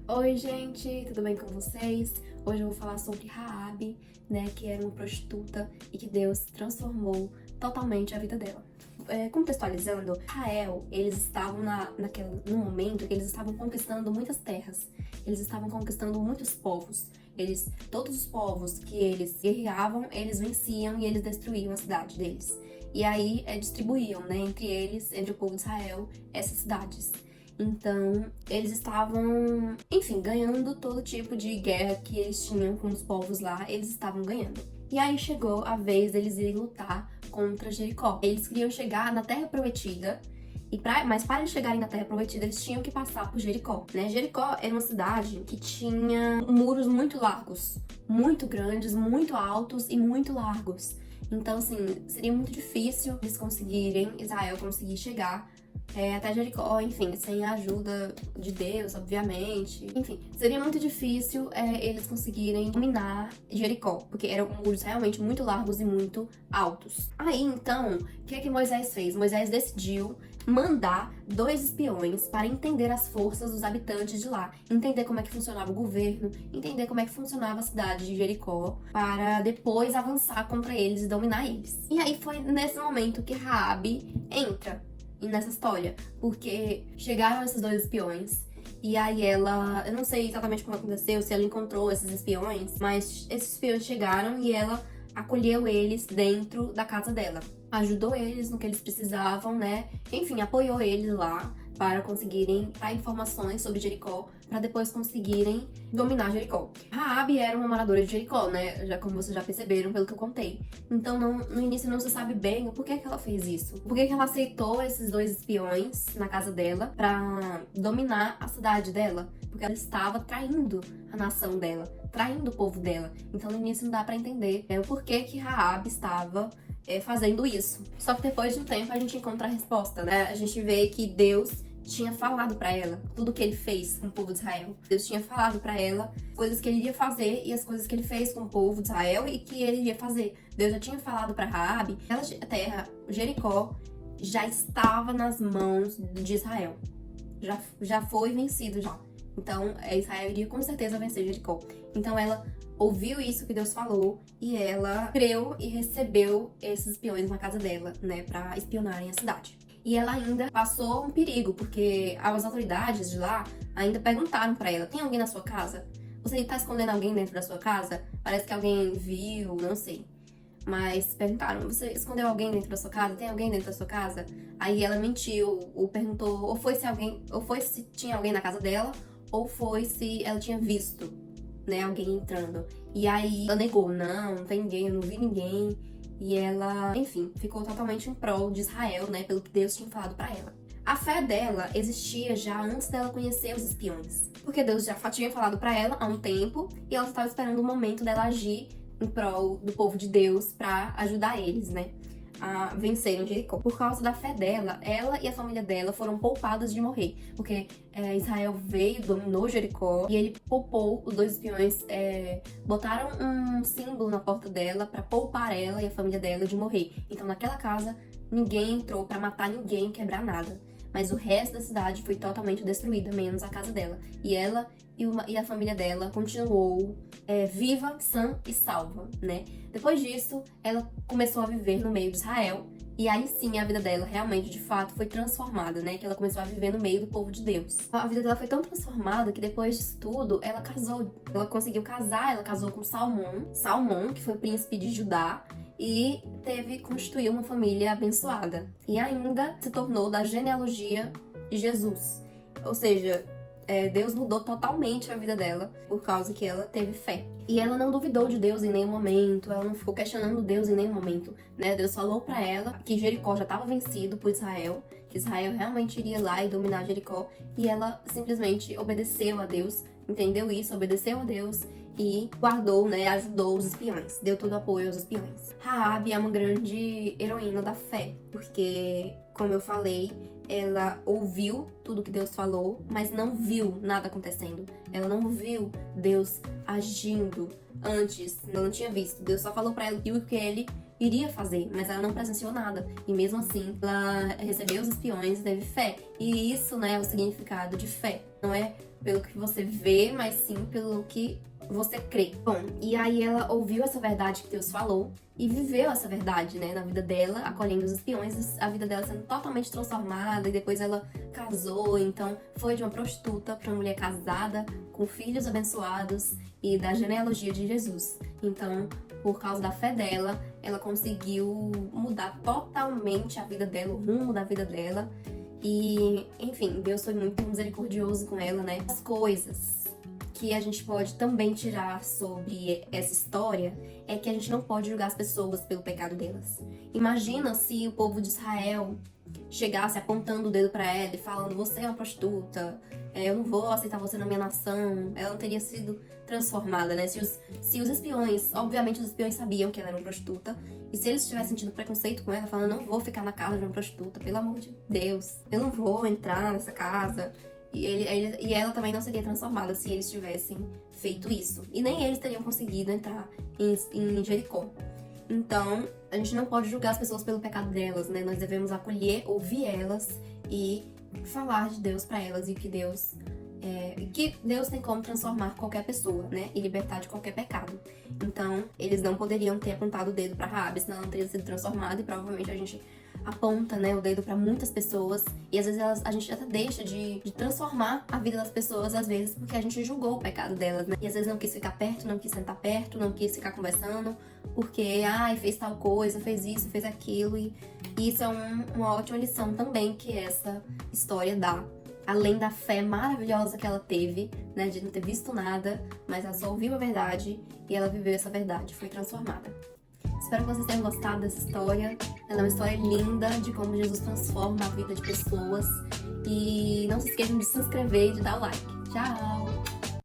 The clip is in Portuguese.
Oi, gente, tudo bem com vocês? Hoje eu vou falar sobre Raabe, né, que era uma prostituta e que Deus transformou totalmente a vida dela. Contextualizando, Israel, eles estavam no momento que eles estavam conquistando muitas terras, eles estavam conquistando muitos povos. Todos os povos que eles guerreavam, eles venciam e eles destruíam a cidade deles. E aí distribuíam, né, entre o povo de Israel, essas cidades. Então, eles estavam, enfim, ganhando todo tipo de guerra que eles tinham com os povos lá, eles estavam ganhando. E aí chegou a vez deles irem lutar contra Jericó. Eles queriam chegar na Terra Prometida, mas para eles chegarem na Terra Prometida, eles tinham que passar por Jericó, né? Jericó era uma cidade que tinha muros muito largos, muito grandes, muito altos e muito largos. Então, assim, seria muito difícil Israel conseguir chegar até Jericó, enfim, sem a ajuda de Deus, obviamente. Enfim, seria muito difícil eles conseguirem dominar Jericó, porque eram muros realmente muito largos e muito altos. Aí, então, o que Moisés fez? Moisés decidiu mandar 2 espiões para entender as forças dos habitantes de lá, entender como é que funcionava o governo, entender como é que funcionava a cidade de Jericó, para depois avançar contra eles e dominar eles. E aí foi nesse momento que Raabe entra nessa história, porque chegaram esses 2 espiões e aí eu não sei exatamente como aconteceu, se ela encontrou esses espiões, mas esses espiões chegaram e ela acolheu eles dentro da casa dela, ajudou eles no que eles precisavam, né? Enfim, apoiou eles lá para conseguirem dar informações sobre Jericó, para depois conseguirem dominar Jericó. Raabe era uma moradora de Jericó, né? Já como vocês já perceberam pelo que eu contei. Então, no início não se sabe bem o porquê que ela fez isso. Por que ela aceitou esses 2 espiões na casa dela para dominar a cidade dela? Porque ela estava traindo a nação dela, traindo o povo dela. Então, no início não dá para entender o porquê que Raabe estava fazendo isso. Só que depois de um tempo a gente encontra a resposta, né? A gente vê que Deus tinha falado pra ela tudo que ele fez com o povo de Israel. Deus tinha falado pra ela coisas que ele iria fazer e as coisas que ele fez com o povo de Israel e que ele iria fazer. Deus já tinha falado pra Raabe que a terra, Jericó, já estava nas mãos de Israel. Já foi vencido já. Então, Israel iria com certeza vencer Jericó. Então, ela ouviu isso que Deus falou e ela creu e recebeu esses espiões na casa dela, né, pra espionarem a cidade. E ela ainda passou um perigo, porque as autoridades de lá ainda perguntaram pra ela: tem alguém na sua casa? Você tá escondendo alguém dentro da sua casa? Parece que alguém viu, não sei. Mas perguntaram: você escondeu alguém dentro da sua casa? Tem alguém dentro da sua casa? Aí ela mentiu, ou perguntou, ou foi se tinha alguém na casa dela, ou foi se ela tinha visto, né, alguém entrando. E aí ela negou: não tem ninguém, eu não vi ninguém. E ela, enfim, ficou totalmente em prol de Israel, né, pelo que Deus tinha falado pra ela. A fé dela existia já antes dela conhecer os espiões, porque Deus já tinha falado pra ela há um tempo e ela estava esperando o momento dela agir em prol do povo de Deus pra ajudar eles, né, a vencerem Jericó. Por causa da fé dela, ela e a família dela foram poupadas de morrer, porque Israel veio, dominou Jericó e ele poupou os 2 espiões, botaram um símbolo na porta dela pra poupar ela e a família dela de morrer. Então naquela casa ninguém entrou pra matar ninguém, quebrar nada, mas o resto da cidade foi totalmente destruída, menos a casa dela. E ela e a família dela continuou viva, sã e salva, né? Depois disso, ela começou a viver no meio de Israel. E aí sim, a vida dela realmente, de fato, foi transformada, né? Que ela começou a viver no meio do povo de Deus. A vida dela foi tão transformada que depois disso tudo, ela casou. Ela conseguiu casar, ela casou com Salmão, que foi o príncipe de Judá. E constituiu uma família abençoada. E ainda se tornou da genealogia de Jesus. Ou seja, Deus mudou totalmente a vida dela por causa que ela teve fé. E ela não duvidou de Deus em nenhum momento, ela não ficou questionando Deus em nenhum momento, né? Deus falou pra ela que Jericó já estava vencido por Israel, que Israel realmente iria lá e dominar Jericó, e ela simplesmente obedeceu a Deus, entendeu isso, obedeceu a Deus e guardou, né, ajudou os espiões, deu todo o apoio aos espiões. Raabe é uma grande heroína da fé, porque, como eu falei, ela ouviu tudo que Deus falou, mas não viu nada acontecendo. Ela não viu Deus agindo antes, ela não tinha visto. Deus só falou pra ela o que ele iria fazer, mas ela não presenciou nada. E mesmo assim, ela recebeu os espiões e teve fé. E isso, né, é o significado de fé. Não é pelo que você vê, mas sim pelo que você crê. Bom, e aí ela ouviu essa verdade que Deus falou e viveu essa verdade, né, na vida dela, acolhendo os espiões, a vida dela sendo totalmente transformada, e depois ela casou, então foi de uma prostituta para uma mulher casada, com filhos abençoados e da genealogia de Jesus. Então, por causa da fé dela, ela conseguiu mudar totalmente a vida dela, o rumo da vida dela. E, enfim, Deus foi muito misericordioso com ela, né? As coisas que a gente pode também tirar sobre essa história é que a gente não pode julgar as pessoas pelo pecado delas. Imagina se o povo de Israel chegasse apontando o dedo pra ela e falando: você é uma prostituta, eu não vou aceitar você na minha nação. Ela não teria sido transformada, né? Se os espiões, obviamente os espiões sabiam que ela era uma prostituta, e se eles tivessem sentido preconceito com ela, falando: não vou ficar na casa de uma prostituta, pelo amor de Deus, eu não vou entrar nessa casa. E ela também não seria transformada se eles tivessem feito isso. E nem eles teriam conseguido entrar em Jericó. Então, a gente não pode julgar as pessoas pelo pecado delas, né? Nós devemos acolher, ouvir elas e falar de Deus pra elas, e que Deus tem como transformar qualquer pessoa, né? E libertar de qualquer pecado. Então, eles não poderiam ter apontado o dedo pra Raabe, senão ela não teria sido transformada, e provavelmente a gente aponta, né, o dedo pra muitas pessoas, e às vezes a gente até deixa de transformar a vida das pessoas, às vezes, porque a gente julgou o pecado delas, né? E às vezes não quis ficar perto, não quis sentar perto, não quis ficar conversando, porque, fez tal coisa, fez isso, fez aquilo, e isso é uma ótima lição também que essa história dá. Além da fé maravilhosa que ela teve, né, de não ter visto nada, mas ela só ouviu a verdade e ela viveu essa verdade, foi transformada. Espero que vocês tenham gostado dessa história. Ela é uma história linda de como Jesus transforma a vida de pessoas. E não se esqueçam de se inscrever e de dar o like. Tchau!